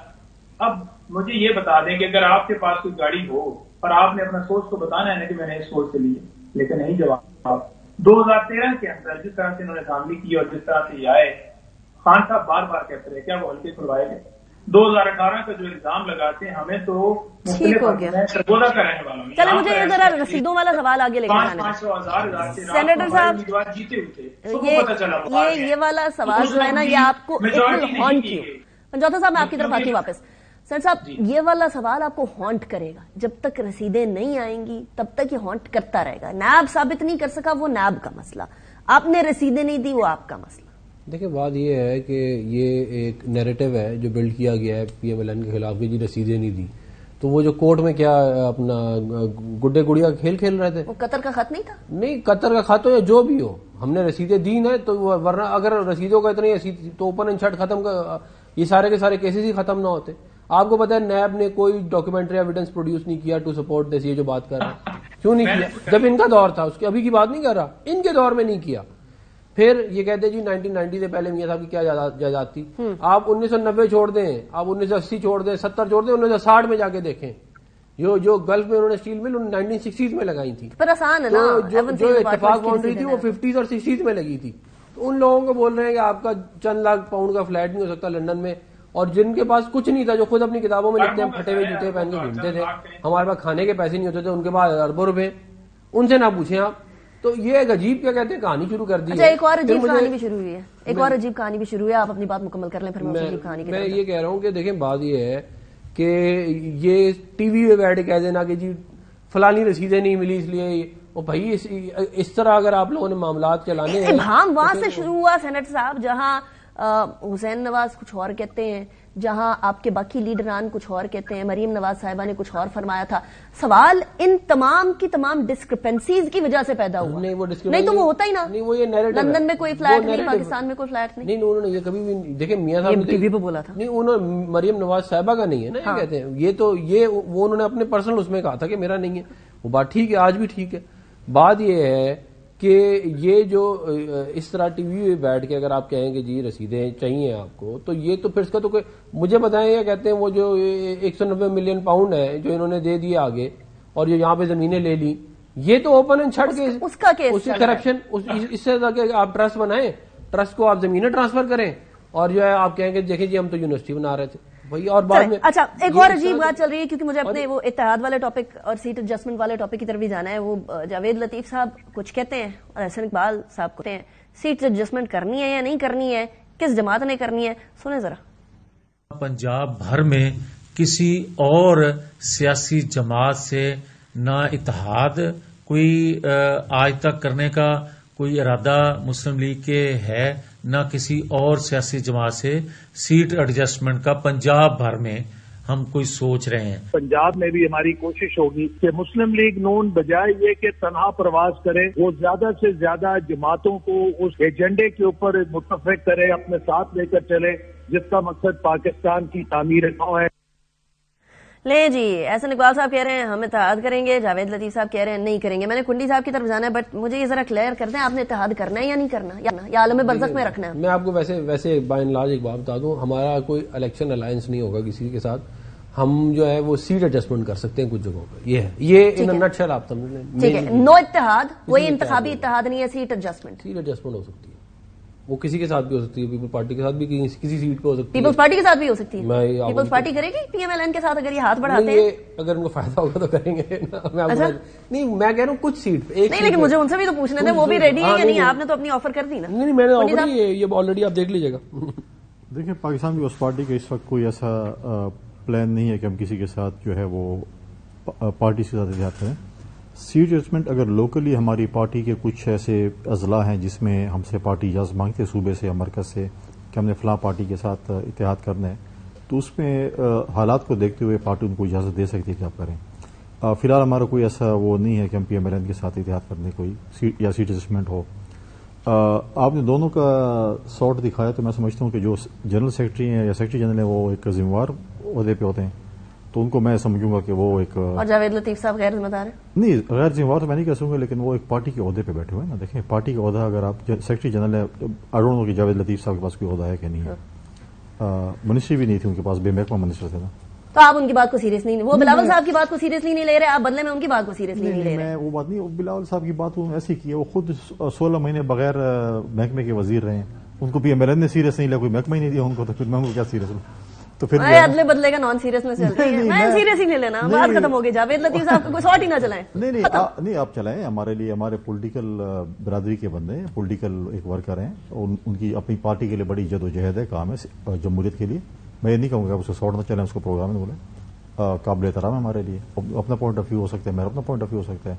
اب مجھے یہ بتا دیں کہ اگر آپ کے پاس کوئی گاڑی ہو اور آپ نے اپنا سورس کو بتانا ہے نا کہ میں نے اس سورس سے لی ہے، لیکن نہیں جواب. 2013 کے اندر جس طرح سے انہوں نے دھاندلی کی اور جس طرح سے یہ آئے، خان صاحب بار بار کہتے رہے کیا وہ ہلکے کھلوائے گئے. 2018 کا جو الزام لگاتے ہیں ہمیں تو ٹھیک ہو گیا. سرگودا کا رہنے والا ہوں. چلے مجھے ذرا رسیدوں والا سوال آگے لے کے جانا ہے. 500,000 سینیٹر صاحب جیتے ہوئے یہ والا سوال جو ہے نا یہ آپ کو ہانٹ کیوں؟ پنجوتا صاحب میں آپ کی طرف آتی ہوں واپس. سر صاحب یہ والا سوال آپ کو ہانٹ کرے گا جب تک رسیدیں نہیں آئیں گی تب تک یہ ہانٹ کرتا رہے گا. نیب ثابت نہیں کر سکا وہ نیب کا مسئلہ، آپ نے رسیدیں نہیں دی وہ آپ کا مسئلہ. دیکھیں بات یہ ہے کہ یہ ایک نیریٹو ہے جو بلڈ کیا گیا ہے پی ایم ایل این کے خلاف کہ جی رسیدیں نہیں دی، تو وہ جو کورٹ میں کیا اپنا گڈے گڑیا کھیل کھیل رہے تھے. وہ قطر کا خط نہیں تھا؟ نہیں، قطر کا خط ہو یا جو بھی ہو، ہم نے رسیدیں دی نا، تو ورنہ اگر رسیدوں کا اتنی تو اوپن اینڈ شٹ ختم یہ سارے کے سارے کیسز ہی ختم نہ ہوتے. آپ کو پتا ہے نیب نے کوئی ڈاکیومنٹری ایویڈنس پروڈیوس نہیں کیا ٹو سپورٹ دس. یہ جو بات کر رہا ہے کیوں نہیں کیا؟ جب ان کا دور تھا، اس کے ابھی کی بات نہیں کر رہا، ان کے دور میں نہیں کیا. پھر یہ کہتے ہیں جی 1990 سے پہلے میاں صاحب کی کیا جائیداد تھی. آپ 1990 چھوڑ دیں، آپ 1980 چھوڑ دیں، 70 چھوڑ دیں، 1960 میں جا کے دیکھیں جو گلف میں انہوں نے اسٹیل مل 1960s میں لگائی تھی. پر آسان ہے نا، جو اتفاق باؤنڈری تھی وہ 50s اور 60s میں لگی تھی. تو ان لوگوں کو بول رہے ہیں کہ آپ کا چند لاکھ پاؤنڈ کا فلیٹ نہیں ہو سکتا لندن میں، اور جن کے پاس کچھ نہیں تھا، جو خود اپنی کتابوں میں لکھتے ہیں پھٹے ہوئے جوتے پہن کے گھومتے تھے، ہمارے پاس کھانے کے پیسے نہیں ہوتے تھے، ان کے پاس اربوں روپے، ان سے نہ پوچھیں آپ. تو یہ ایک عجیب کیا کہتے ہیں کہانی شروع کر دی. اچھا ایک اور عجیب کہانی بھی شروع ہوئی ہے، ایک اور عجیب کہانی بھی شروع ہے. آپ اپنی بات مکمل کر لیں پھر میں عجیب کہانی میں یہ کہہ رہا ہوں کہ دیکھیں بات یہ ہے کہ یہ ٹی وی پہ بیٹھ کہہ دینا کہ جی فلانی رسیدیں نہیں ملی اس لیے، وہ بھائی اس طرح اگر آپ لوگوں نے معاملات چلانے ہیں. ابہام وہاں سے شروع ہوا سینیٹر صاحب جہاں حسین نواز کچھ اور کہتے ہیں، جہاں آپ کے باقی لیڈران کچھ اور کہتے ہیں، مریم نواز صاحبہ نے کچھ اور فرمایا تھا. سوال ان تمام کی تمام ڈسکرپنسیز کی وجہ سے پیدا ہوا. نہیں تو وہ ہوتا ہی نا، لندن میں کوئی فلیٹ نہیں، پاکستان میں کوئی فلیٹ نہیں. نہیں انہوں نے یہ کبھی بھی دیکھیں میاں صاحب ٹی وی پہ بولا تھا. نہیں انہوں نے مریم نواز صاحبہ کا نہیں ہے نا، یہ کہتے ہیں یہ تو وہ انہوں نے اپنے پرسنل اس میں کہا تھا کہ میرا نہیں ہے. وہ بات ٹھیک ہے، آج بھی ٹھیک ہے. بات یہ ہے کہ یہ جو اس طرح ٹی وی پہ بیٹھ کے اگر آپ کہیں کہ جی رسیدیں چاہیے آپ کو، تو یہ تو پھر اس کا تو کوئی مجھے بتائیں. یہ کہتے ہیں وہ جو 190 ملین پاؤنڈ ہے جو انہوں نے دے دیے آگے اور جو یہاں پہ زمینیں لے لی، یہ تو اوپن اینڈ شٹ کے اس کا کیس کرپشن. اس سے کہ آپ ٹرسٹ بنائیں، ٹرسٹ کو آپ زمینیں ٹرانسفر کریں، اور جو ہے آپ کہیں کہ دیکھیں جی ہم تو یونیورسٹی بنا رہے تھے بھائی. اور بعد میں اچھا ایک اور عجیب بات چل رہی ہے کیونکہ مجھے اپنے وہ اتحاد والے ٹاپک اور سیٹ ایڈجسٹمنٹ والے ٹاپک کی طرف بھی جانا ہے. وہ جاوید لطیف صاحب کچھ کہتے ہیں اور احسن اقبال صاحب کہتے ہیں سیٹ ایڈجسٹمنٹ کرنی ہے یا نہیں کرنی ہے، کس جماعت نے کرنی ہے. سنیں ذرا. پنجاب بھر میں کسی اور سیاسی جماعت سے نہ اتحاد کوئی آج تک کرنے کا کوئی ارادہ مسلم لیگ کے ہے، نہ کسی اور سیاسی جماعت سے سیٹ ایڈجسٹمنٹ کا پنجاب بھر میں ہم کوئی سوچ رہے ہیں. پنجاب میں بھی ہماری کوشش ہوگی کہ مسلم لیگ نون بجائے یہ کہ تنہا پرواز کرے، وہ زیادہ سے زیادہ جماعتوں کو اس ایجنڈے کے اوپر متفق کرے، اپنے ساتھ لے کر چلے جس کا مقصد پاکستان کی تعمیر نو ہے. لیں جی احسن اقبال صاحب کہہ رہے ہیں ہم اتحاد کریں گے، جاوید لطیف صاحب کہہ رہے ہیں نہیں کریں گے. میں نے کنڈی صاحب کی طرف جانا ہے، بٹ مجھے یہ ذرا کلیئر کر دیں آپ نے اتحاد کرنا ہے یا نہیں کرنا، یا عالم برزخ میں رکھنا ہے؟ میں آپ کو ویسے بائی اینڈ لارج ایک بات بتا دوں، ہمارا کوئی الیکشن الائنس نہیں ہوگا کسی کے ساتھ. ہم جو ہے وہ سیٹ ایڈجسٹمنٹ کر سکتے ہیں کچھ جگہوں پہ. یہ ان نٹ شیل آپ سمجھ لیں. ٹھیک ہے، نو اتحاد، کوئی انتخابی اتحاد نہیں ہے، سیٹ ایڈجسٹمنٹ. سیٹ ایڈجسٹمنٹ ہو سکتی ہے، وہ کسی کے ساتھ بھی ہو سکتی ہے، پیپل پارٹی کے ساتھ بھی کسی سیٹ پہ ہو سکتی ہے، پیپلز پارٹی کے ساتھ بھی ہو سکتی ہے. پیپلز پارٹی کرے گی پی ایم ایل این کے ساتھ اگر یہ ہاتھ بڑھاتے ہیں؟ اگر ان کو فائدہ ہوگا تو کریں گے. نہیں میں کہہ رہا ہوں کچھ سیٹ نہیں، لیکن مجھے ان سے بھی تو پوچھنا تھا وہ بھی ریڈی ہے یا نہیں. آپ نے تو اپنی آفر کر دی نا. نہیں میں نے یہ آلریڈی آپ دیکھ لیجیے گا. دیکھیں پاکستان پیپلز پارٹی کا اس وقت کوئی ایسا پلان نہیں ہے کہ ہم کسی کے ساتھ جو ہے وہ پارٹی سے زیادہ اتحاد کریں. سیٹ ایڈجسٹمنٹ اگر لوکلی ہماری پارٹی کے کچھ ایسے اضلاع ہیں جس میں ہم سے پارٹی اجازت مانگتے صوبے سے یا مرکز سے کہ ہم نے فلاں پارٹی کے ساتھ اتحاد کرنا ہے، تو اس میں حالات کو دیکھتے ہوئے پارٹی ان کو اجازت دے سکتی ہے کہ آپ کریں. فی الحال ہمارا کوئی ایسا وہ نہیں ہے کہ ہم پی ایم ایل این کے ساتھ اتحاد کرنے کوئی یا سیٹ ایڈجسٹمنٹ ہو. آپ نے دونوں کا سارٹ دکھایا تو میں سمجھتا ہوں کہ جو جنرل سیکرٹری ہیں یا سیکرٹری جنرل ہیں وہ ایک ذمہ وار عہدے پہ ہوتے ہیں، تو ان کو میں سمجھوں گا کہ وہ ایک اور جاوید لطیف صاحب غیر ذمہ دار ہیں. نہیں غیر ذمہ وار تو میں نہیں کہہ سکوں گا، لیکن وہ ایک پارٹی کے عہدے پہ بیٹھے ہوئے ہیں نا. دیکھیں پارٹی کا عہدہ اگر آپ سیکرٹری جنرل ہے، آئی ڈونٹ نو کہ جاوید لطیف صاحب کے پاس کوئی عہدہ ہے کہ نہیں ہے. منسٹری بھی نہیں تھی ان کے پاس، بے محکمہ منسٹر تھے نا. تو آپ ان کی بات کو سیریسلی نہیں, وہ بلاول صاحب کی بات کو سیریسلی نہیں لے رہے, آپ بدلے میں ان کی بات کو سیریسلی نہیں لے رہے. میں وہ بات نہیں, بلاول صاحب کی بات ایسی کی ہے, وہ خود 16 مہینے بغیر محکمے کے وزیر رہے ہیں, ان کو پی ایم ایل این نے سیریس نہیں لیا, کوئی محکمہ ہی نہیں دیا ان کو, تو پھر میں ان کو کیا سیریس لوں. تو پھر ادلے بدلے کا نان سیریسنس چلتا ہے, میں سیریس ہی نہیں لینا, بات ختم ہو گئی. جاوید لطیف صاحب کو کوئی ساٹ ہی نہ چلائیں. نہیں آپ چلائیں, ہمارے لیے ہمارے پولیٹیکل برادری کے بندے ہیں, پولیٹیکل ایک ورکر ہیں, ان کی اپنی پارٹی کے لیے بڑی جدوجہد ہے, کام ہے جمہوریت کے لیے. میں یہ نہیں کہوں گا اس کو ساٹ نہ چلیں, اس کو پروگرام میں بولیں, قابل احترام ہے ہمارے لیے, اپنا پوائنٹ آف ویو ہو سکتا ہے, میرا اپنا پوائنٹ آف ویو ہو سکتا ہے,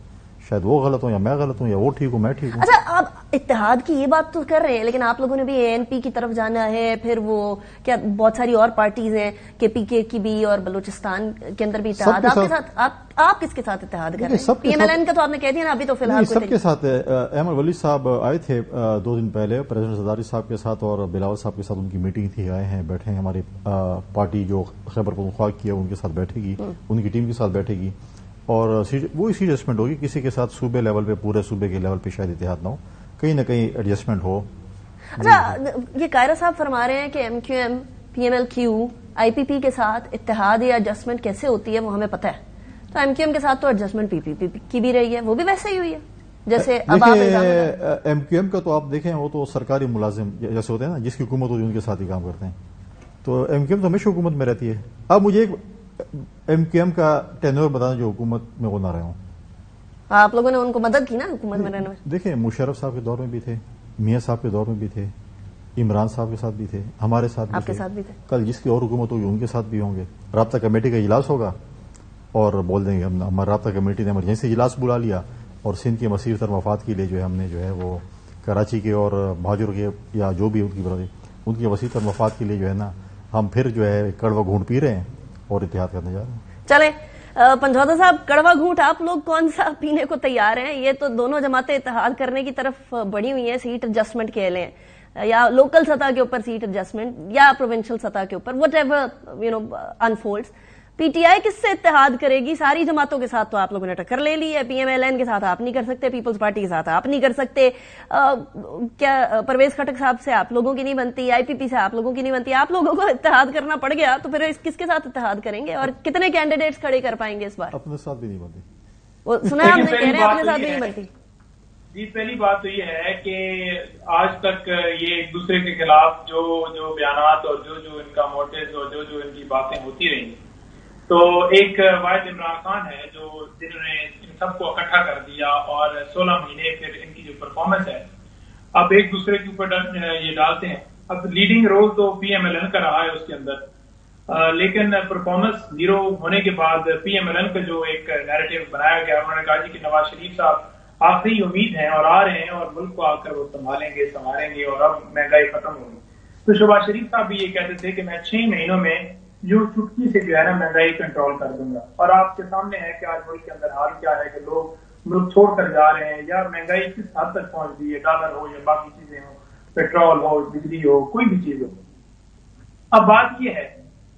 شاید وہ غلط ہوں یا میں غلط ہوں, یا وہ ٹھیک ہوں میں ٹھیک ہوں. اچھا, آپ اتحاد کی یہ بات تو کر رہے ہیں, لیکن آپ لوگوں نے بھی اے این پی کی طرف جانا ہے, پھر وہ کیا بہت ساری اور پارٹیز ہیں, کے پی کے کی بھی, اور بلوچستان کے اندر بھی اتحاد. آپ کے ساتھ آپ کس کے ساتھ اتحاد کر رہے ہیں؟ پی ایم ایل این کا تو آپ نے کہہ دیا نا, ابھی تو فی الحال سب کے ساتھ ہے. احمد ولی صاحب آئے تھے 2 دن پہلے پریزیڈنٹ زرداری صاحب کے ساتھ, اور بلاول صاحب کے ساتھ ان کی میٹنگ تھی, آئے ہیں, بیٹھے ہیں. ہماری پارٹی جو خیبر پختونخوا کی ہے ان کے ساتھ بیٹھے گی, ان کی ٹیم کے ساتھ بیٹھے گی, اور وہی سی ایڈجسٹمنٹ ہوگی. کسی کے ساتھ صوبے لیول پہ, پورے صوبے کے لیول پہ شاید اتحاد نہ ہو, کہیں نہ کہیں ایڈجسٹمنٹ ہو. اچھا, یہ قائرہ صاحب فرما رہے ہیں کہ M Q M, P M L Q, I P P کے ساتھ اتحاد یا ایڈجسٹمنٹ کیسے ہوتی ہے وہ ہمیں پتہ ہے. تو ایم کیو ایم کے ساتھ تو ایڈجسٹمنٹ پی پی پی کی بھی رہی ہے, وہ بھی ویسے ہی ہوئی ہے جیسے اب آپ ایم کیو ایم کا. تو آپ دیکھیں, وہ تو سرکاری ملازم جیسے ہوتے ہیں نا, جس کی حکومت ہوتی ہے ان کے ساتھ ہی کام کرتے ہیں. تو ایم کیو ایم تو ہمیشہ حکومت میں رہتی ہے. اب مجھے ایم کیو ایم کا ٹینور بتانا جو حکومت میں وہ نہ رہے ہوں. آپ لوگوں نے ان کو مدد کی نا حکومت میں رہنے میں. دیکھیں, مشرف صاحب کے دور میں بھی تھے, میاں صاحب کے دور میں بھی تھے, عمران صاحب کے ساتھ بھی تھے, ہمارے ساتھ بھی, آپ کے ساتھ بھی تھے. کل جس کی اور حکومت ہوگی ان کے ساتھ بھی ہوں گے. رابطہ کمیٹی کا اجلاس ہوگا اور بول دیں گے ہمارا رابطہ کمیٹی نے ایمرجنسی اجلاس بلا لیا, اور سندھ کے مسیر تر مفاد کے لیے جو ہے ہم نے جو ہے وہ کراچی کے اور بھاجر کے یا جو بھی ان کی وسیع تر مفاد کے لیے جو ہے نا, ہم پھر جو ہے کڑوا گھونٹ پی رہے ہیں اور اتحاد کرنے جا رہے ہیں. چلیں پنجوتا صاحب, کڑوا گھونٹ آپ لوگ کون سا پینے کو تیار ہیں؟ یہ تو دونوں جماعتیں اتحاد کرنے کی طرف بڑھی ہوئی ہیں, سیٹ ایڈجسٹمنٹ کہہ لیں, یا لوکل سطح کے اوپر سیٹ ایڈجسٹمنٹ, یا پروونشل سطح کے اوپر, whatever unfolds. P T I کس سے اتحاد کرے گی؟ ساری جماعتوں کے ساتھ تو آپ لوگوں نے ٹکر لے لی ہے. پی ایم ایل این کے ساتھ آپ نہیں کر سکتے, پیپلز پارٹی کے ساتھ آپ نہیں کر سکتے, کیا پرویز خٹک صاحب سے آپ لوگوں کی نہیں بنتی, آئی پی پی سے آپ لوگوں کی نہیں بنتی. آپ لوگوں کو اتحاد کرنا پڑ گیا تو پھر کس کے ساتھ اتحاد کریں گے, اور کتنے کینڈیڈیٹس کھڑے کر پائیں گے اس بار؟ اپنے ساتھ بھی نہیں بنتی. وہ سنا ہم نے کہہ رہے ہیں اپنے ساتھ بھی نہیں بنتی. جی, پہلی بات تو یہ ہے کہ آج تک یہ ایک دوسرے کے خلاف جو بیانات اور جو ان کا موٹیو اور جو ان کی باتیں ہوتی رہی, تو ایک واحد عمران خان ہے جنہوں نے ان سب کو اکٹھا کر دیا, اور 16 مہینے پھر ان کی جو پرفارمنس ہے اب ایک دوسرے کے اوپر یہ ڈالتے ہیں. اب لیڈنگ رول تو پی ایم ایل این کا رہا ہے اس کے اندر, لیکن پرفارمنس زیرو ہونے کے بعد پی ایم ایل این کا جو ایک نیریٹو بنایا گیا, انہوں نے کہا جی کہ نواز شریف صاحب آخری امید ہیں اور آ رہے ہیں اور ملک کو آ کر وہ سنبھالیں گے اور اب مہنگائی ختم ہوگی. تو شہباز شریف صاحب بھی یہ کہتے تھے کہ میں 6 مہینوں میں جو چٹکی سے جو ہے نا مہنگائی کنٹرول کر دوں گا. اور آپ کے سامنے ہے کہ آج ملک کے اندر حال کیا ہے کہ لوگ ملک چھوڑ کر جا رہے ہیں, یا مہنگائی کس حد تک پہنچ گئی ہے, ڈالر ہو یا باقی چیزیں ہوں, پیٹرول ہو, بجلی ہو, کوئی بھی چیز ہو. اب بات یہ ہے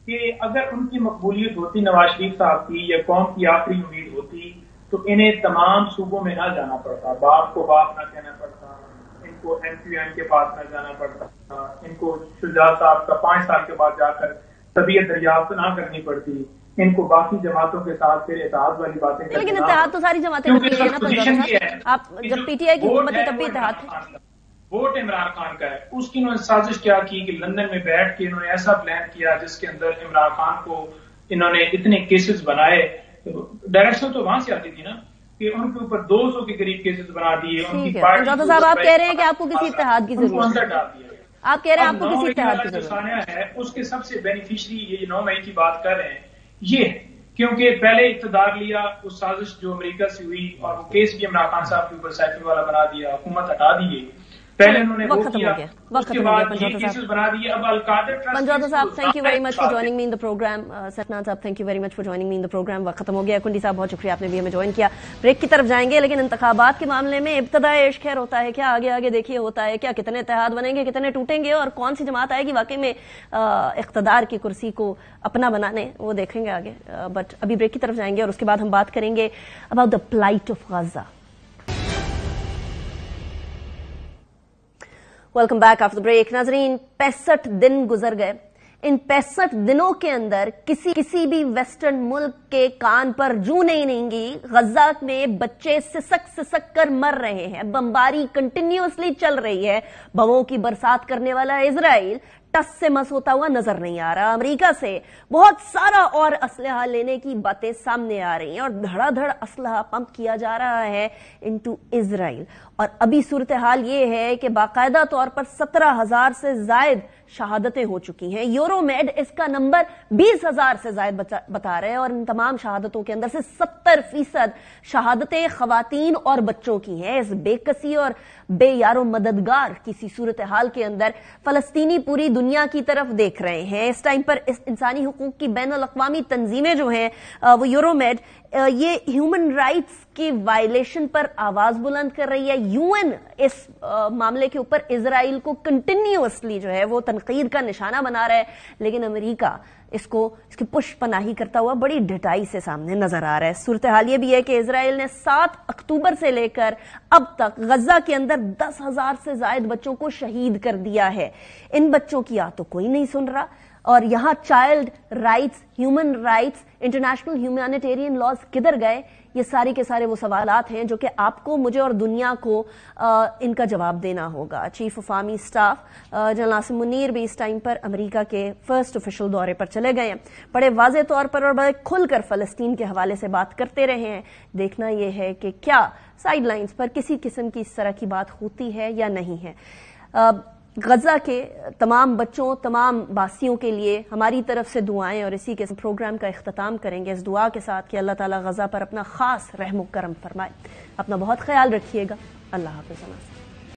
کہ اگر ان کی مقبولیت ہوتی نواز شریف صاحب کی, یا قوم کی آخری امید ہوتی, تو انہیں تمام صوبوں میں نہ جانا پڑتا, باپ کو باپ نہ کہنا پڑتا, ان کو ایم کیو ایم کے پاس نہ جانا پڑتا, ان کو شجاع صاحب کا 5 سال کے بعد جا کر طبیعت دریافت نہ کرنی پڑتی, ان کو باقی جماعتوں کے ساتھ پھر اتحاد والی باتیں. لیکن اتحاد تو ساری جماعتیں کرتی ہیں نا. آپ جب پی ٹی آئی کی حکومت ہے تب بھی اتحاد تھا. ووٹ عمران خان کا ہے, اس کی انہوں نے سازش کیا کی کہ لندن میں بیٹھ کے انہوں نے ایسا پلان کیا جس کے اندر عمران خان کو انہوں نے اتنے کیسز بنائے, ڈائریکشن تو وہاں سے آتی تھی نا, کہ ان کے اوپر 200 کے قریب کیسز بنا دیے. ڈاکٹر صاحب آپ کہہ رہے ہیں کہ آپ کو کسی اتحاد کی ضرورت ہے, آپ کہہ رہے ہیں آپ کو کسی اتحاد کی ضرورت ہے. اس کے سب سے بینیفیشری یہ 9 مئی کی بات کر رہے ہیں یہ, کیونکہ پہلے اقتدار لیا اس سازش جو امریکہ سے ہوئی, اور وہ کیس بھی عمران خان صاحب کے اوپر سائیکل والا بنا دیا, حکومت ہٹا دی. پہلے انہوں نے وقت ختم ہو گیا. پنجوتا صاحب thank you very much for joining me in the program. ستنان صاحب thank you very much for joining me in the program. وقت ختم ہو گیا. کنڈی صاحب بہت شکریہ, آپ نے بھی ہمیں جوائن کیا. بریک کی طرف جائیں گے, لیکن انتخابات کے معاملے میں ابتدائے عشق خیر ہوتا ہے کیا, آگے آگے دیکھیے ہوتا ہے کیا, کتنے اتحاد بنیں گے, کتنے ٹوٹیں گے, اور کون سی جماعت آئے گی واقعی میں اقتدار کی کرسی کو اپنا بنانے, وہ دیکھیں گے آگے. بٹ ابھی بریک کی طرف جائیں گے اور اس کے بعد ہم بات کریں گے about the plight of Gaza. Welcome back after break. ناظرین 65 دن گزر گئے ان 65 دنوں کے اندر کسی بھی ویسٹرن ملک کے کان پر جوں نہیں رہیں گی. غزہ میں بچے سسک کر مر رہے ہیں, بمباری کنٹینیوسلی چل رہی ہے, بموں کی برسات کرنے والا اسرائیل ٹس سے مس ہوتا ہوا نظر نہیں آ رہا. امریکہ سے بہت سارا اور اسلحہ لینے کی باتیں سامنے آ رہی ہیں اور دھڑا دھڑ اسلحہ پمپ کیا جا رہا ہے انٹو اسرائیل. اور ابھی صورتحال یہ ہے کہ باقاعدہ طور پر 17,000 سے زائد شہادتیں ہو چکی ہیں. یورو میڈ اس کا نمبر 20,000 سے زائد بتا رہے ہیں, اور ان تمام شہادتوں کے اندر سے 70% شہادتیں خواتین اور بچوں کی ہیں. اس بے کسی اور بے یار و مددگار کسی صورتحال کے اندر فلسطینی پوری دنیا کی طرف دیکھ رہے ہیں. اس ٹائم پر انسانی حقوق کی بین الاقوامی تنظیمیں جو ہیں وہ یورو میڈ یہ ہیومن رائٹس کی وائلیشن پر آواز بلند کر رہی ہے. یو این اس معاملے کے اوپر اسرائیل کو کنٹینیوسلی جو ہے وہ تنقید کا نشانہ بنا رہا ہے, لیکن امریکہ اس کی پش پناہی کرتا ہوا بڑی ڈٹائی سے سامنے نظر آ رہا ہے. صورتحال یہ بھی ہے کہ اسرائیل نے 7 اکتوبر سے لے کر اب تک غزہ کے اندر 10,000 سے زائد بچوں کو شہید کر دیا ہے. ان بچوں کی آہ تو کوئی نہیں سن رہا, اور یہاں child rights, human rights, international humanitarian laws کدھر گئے؟ یہ سارے کے سارے وہ سوالات ہیں جو کہ آپ کو, مجھے اور دنیا کو ان کا جواب دینا ہوگا. Chief of army staff general Asim Munir بھی اس ٹائم پر امریکہ کے فرسٹ آفیشل دورے پر چلے گئے ہیں. بڑے واضح طور پر اور بڑے کھل کر فلسطین کے حوالے سے بات کرتے رہے ہیں. دیکھنا یہ ہے کہ کیا سائیڈ لائنز پر کسی قسم کی اس طرح کی بات ہوتی ہے یا نہیں ہے. غزہ کے تمام بچوں, تمام باسیوں کے لیے ہماری طرف سے دعائیں, اور اسی کے پروگرام کا اختتام کریں گے اس دعا کے ساتھ کہ اللہ تعالیٰ غزہ پر اپنا خاص رحم و کرم فرمائے. اپنا بہت خیال رکھیے گا. اللہ حافظ.